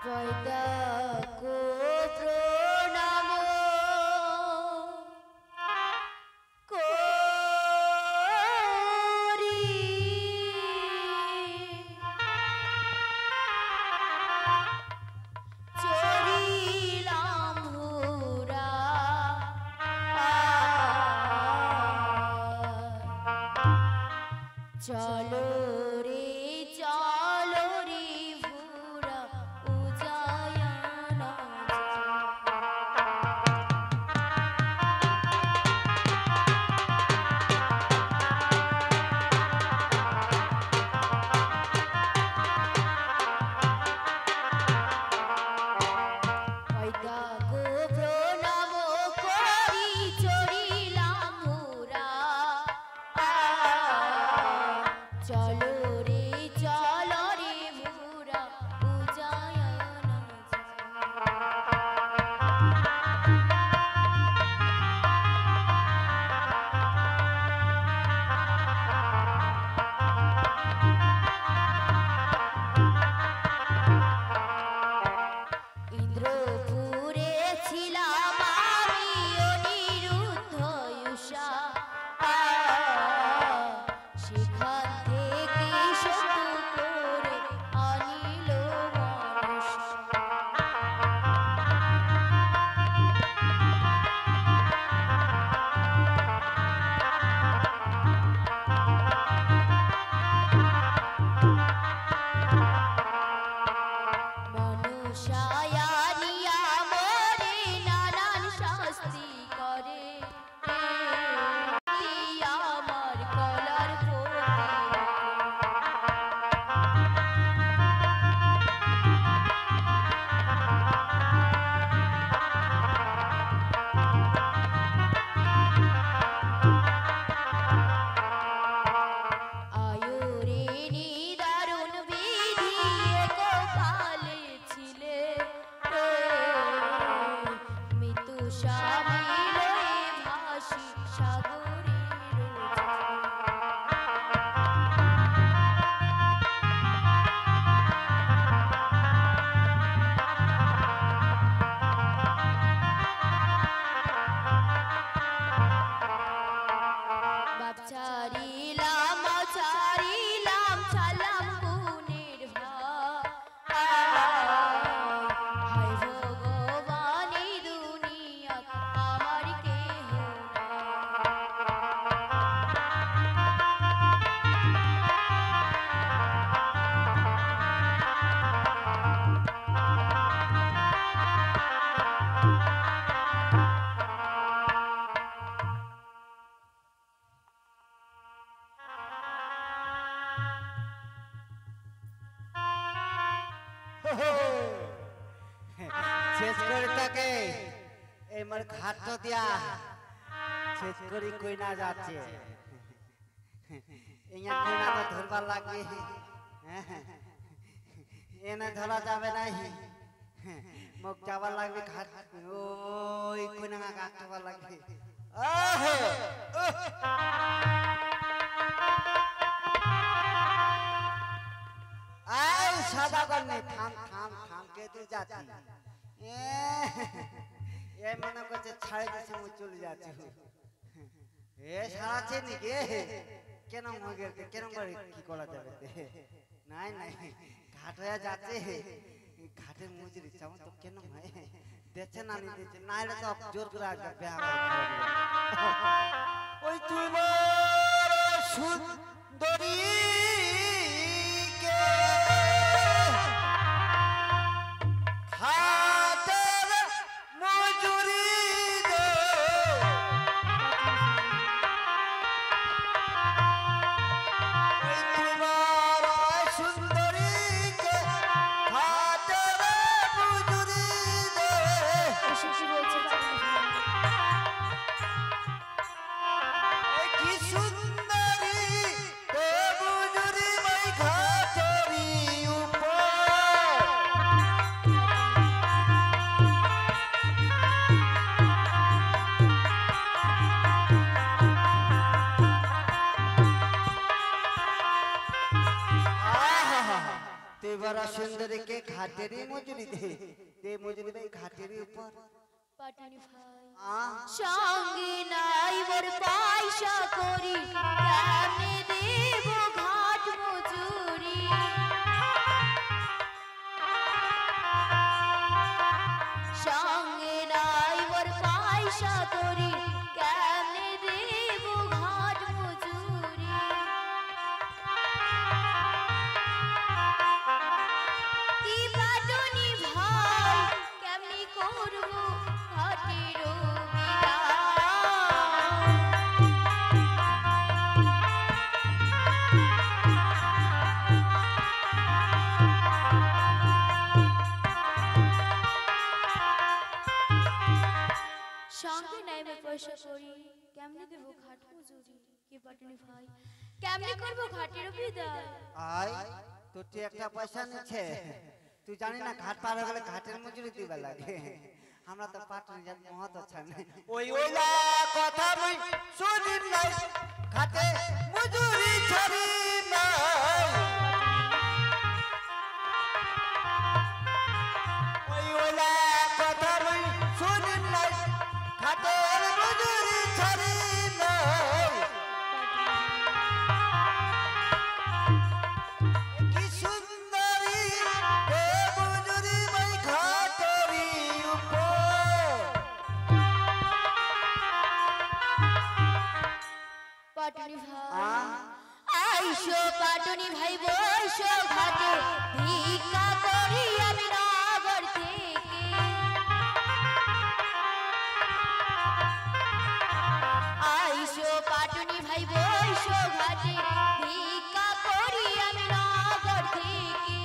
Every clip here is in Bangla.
পয়দা কো প্রণাম করি চরিলাম হুরা চলো রে চলো রে ভুরা উজায়ানা পয়দা গো প্রণাম করি চরিলাম হুরা চলো রে ভুরা উজায়ানা ইন্দ্রপুরে ছিলাম আমি অনিরুদ্ধ উষা সেখান থেকে শত্রু করে আনিল মনসা মনসায়ানিয়া মোরে নানান শাস্তি করে আমার কলার আয়ুরিনী দারুণ বিধি গোপালে ছিলে মৃত্যু স্বামী লয়ে ভাসি সাগরের বাপ ছাড়িলাম মাও ছাড়িলাম ছাড়লাম গুণের হায় ভগবান এই দুনিয়া আমার কেহ শেষ করে তাকে এই মোর ঘাট তো দিয়া শেষ করি কই না যাচ্ছে ইয়া কই না তো ধরবার লাগে এনে ধরা যাবে নাই মুখ যাবার লাগবে ঘাট ওই কই না ঘাট যাবার লাগবে আই সাদা করনে থাম থাম থাম কে তুই যাচ্ছি এ মনে করছে ছাড়ে দিছে মুই চলে যাচ্ছি এ সারাছে নাকি কেন মগে কেন করে কি করা যাবে নাই নাই ঘাট হয়ে যাচ্ছে ঘাটে মুজির ইচ্ছা তো কেন হয় দেখছে না নি দেখছে না এটা তো জোর করে আসবে ব্যায়াম ওই তোমার সুন্দরী কি সুন্দরী घाटेरी मजूरी दे मजूरी भाई घाटेरी ऊपर পাটনি ভাই आ সঙ্গে নাই মোর পয়সা করি কেমনে দেব ঘাট মজুরি সঙ্গে নাই মোর পয়সা করি কেমনে দেব ঘাট মজুরি কি পাটনি ভাই কেমনি করব ঘাটের সঙ্গে নাই মোর পয়সা করি কেমনে দেব ঘাট মজুরি কি পাটনি ভাই কেমনে করব ঘাটের বিদায় आई तो ती একটা পয়সা নিছে তুই জানি না ঘাট পার হয়ে গেলে ঘাটের মজুরি দিবা লাগে আমরা তো পাটনি জাত মহৎ আছে না ওই ওইলা কথা মুই শুনি নাই ঘাটে মজুরি ছাড়ি নাই ওই ওইলা কথা মুই শুনি নাই ঘাটে মজুরি ছাড়ি নাই কি সুন্দরী হে মজুরি মাই ঘাটেরি উপর পাটনি ভাই আ আইসো পাটনি ভাই বসো ঘাটে ভিক্ষা করি আমি নগর থেকে আইসো পাটনি ভাই বসো ঘাটে ভিক্ষা করি আমি নগর থেকে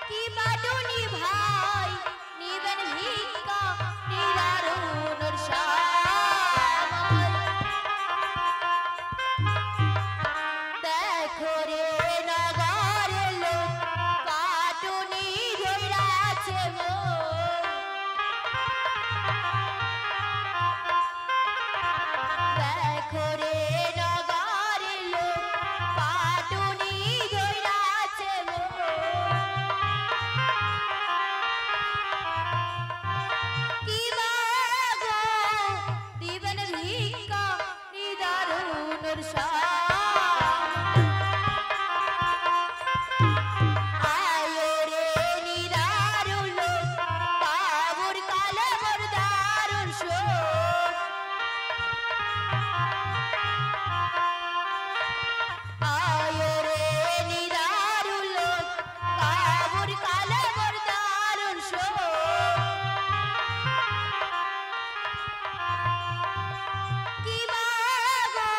কি পাটনি ভাই নিবেন ভিক্ষা নিদারুণর সামল দেখো রে নগরের লোক পাটনি ধইরাছে মোর দেখো রে নগরের লোক পাটনি ধইরাছে মোর কি মাগো দিবেন ভিক্ষা নিদারুণর আয়ো রে নিদারুণ লোক বাবুর কালে মোর দারুণ শোক আয়ো রে নিদারুণ লোক বাবুর কালে মোর দারুণ শোক কি মাগো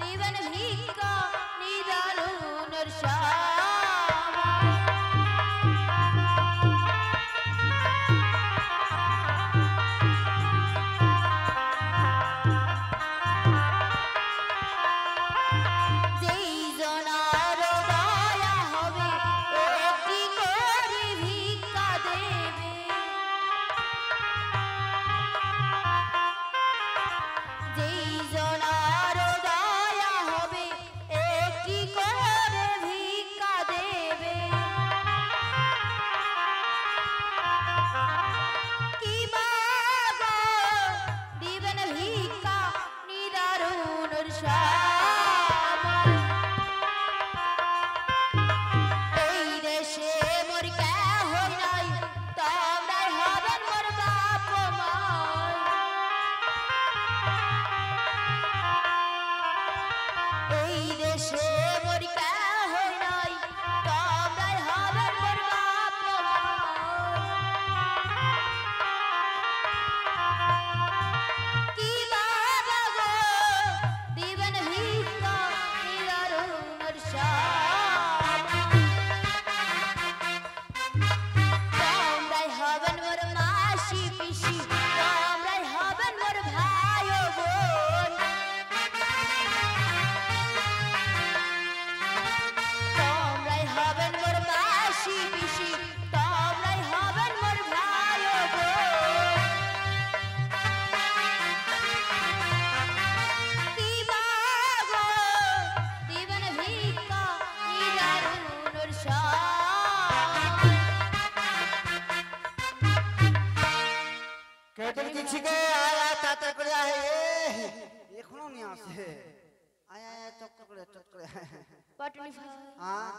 দিবেন ভিক্ষা নিদারুণর যেই জনার দয়া হবে একটি করে ভিক্ষা দেবে যেই জনার দয়া হবে একটি করে ভিক্ষা দেবে কি মাগো দিবেন ভিক্ষা নিদারুণর সামল এই দেশে মোর কেহ নাই তোমরাই হবেন মোর বাপ মাই এই দেশে মোর কেহ নাই তোমরাই হবেন মোর বাপ মাই কি বাবা গো দিবেন ভিক্ষা নিদারুণর তোমরাই হবেন মোর মাসি পিসি তোমরাই হবেন মোর ভাই ও বোন তোমরাই হবেন মোর মাসি পিসি তোমরাই হবেন মোর ভাই ও বোন কি মাগো দিবেন ভিক্ষা তাড়াতাড়ি করে আয় এখনো নিয়ে আসে আয় আয় আয়, চট করে আয়। পাটনি ভাই হ্যাঁ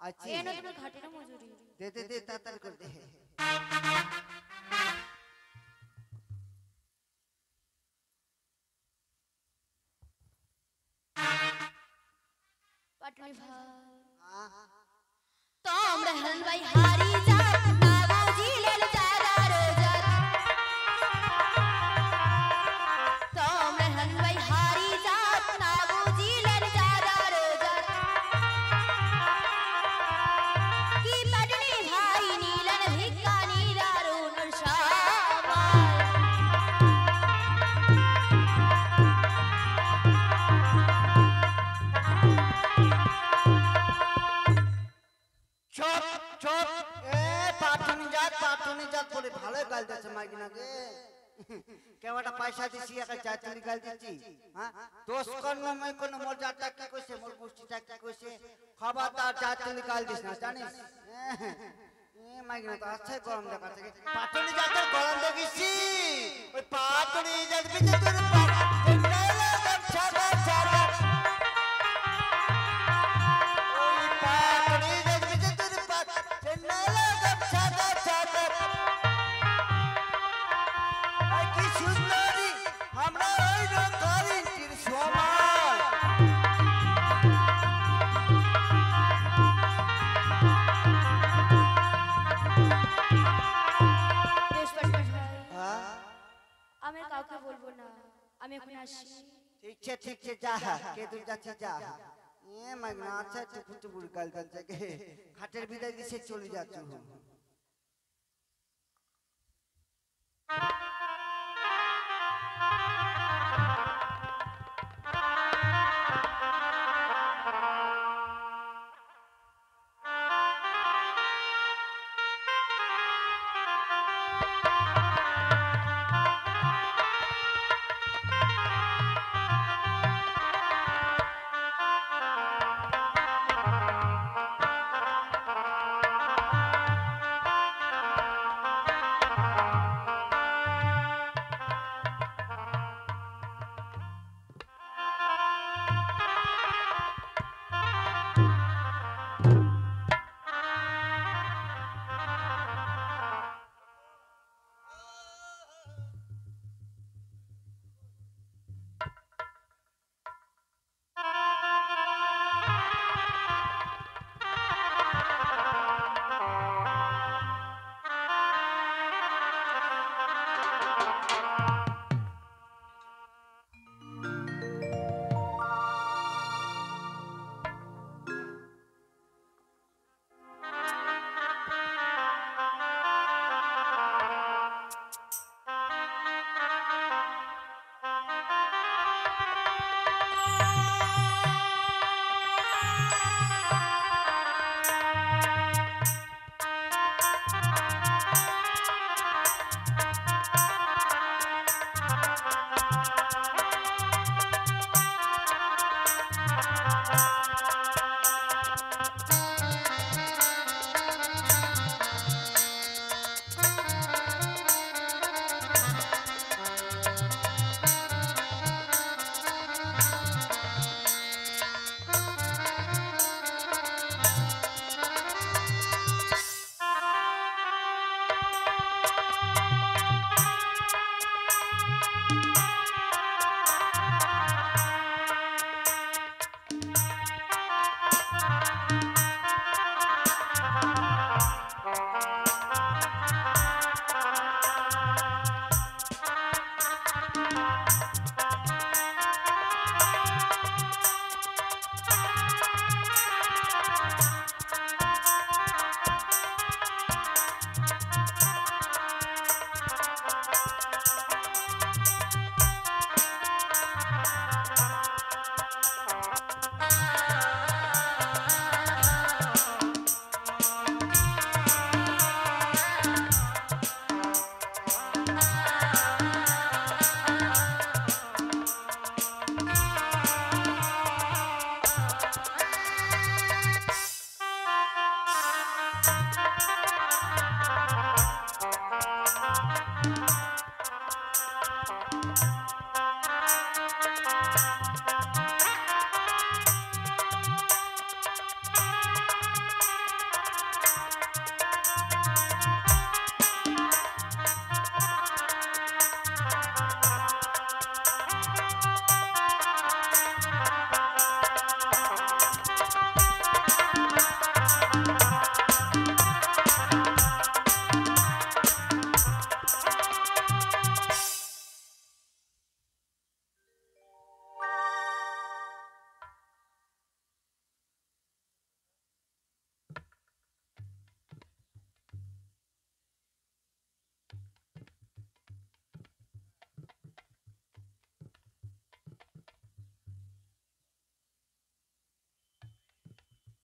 আচ্ছা এ না তোমার ঘাটের মজুরি দে দে দে তাড়াতাড়ি করে দে পাটনি ভাই হ্যাঁ তোমরা হলবাই হারি যাত না বুঝিলেন যারা রোজাত তোমরা হলবাই হারি যাত না বুঝিলেন যারা রোজাত কি পাটনি ভাই নীলন ভিক্ষা নিরারুণ সামাল চট চট পাটনি জাত বলে ভালো গাল দিচ্ছে মাইকিনাকে কেমনটা পয়সা দিছি একটা চাচুরি গাল দিচ্ছি হ্যাঁ দোষ কর্ম মই কোন মোর জাতটা কি কইছে মোর গোষ্ঠীটা কি কইছে খবরদার চাচুরি গাল দিস না জানিস মাইকিনা তো আচ্ছা গরম দেখাচ্ছে পাটনি জাতের গরম দেখিছি ওই পাটনি জাত বিচে তোর ছাড়া ছাড়া ওই পাটনি জাত বিচে তোর ছাড়া ছাড়া কি সুন্দরী আমরা ওই রকরিন্টির সমান বেশ পাটনি ভাই হ্যাঁ আমি আর কাউকে বলবো না আমি এখন আসি ঠিক আছে যা কে দূর যাচ্ছে যা মাগনা আচ্ছা টুকুর কাল কাল থেকে হাটের বিদায় দিছে চলে যাচ্ছ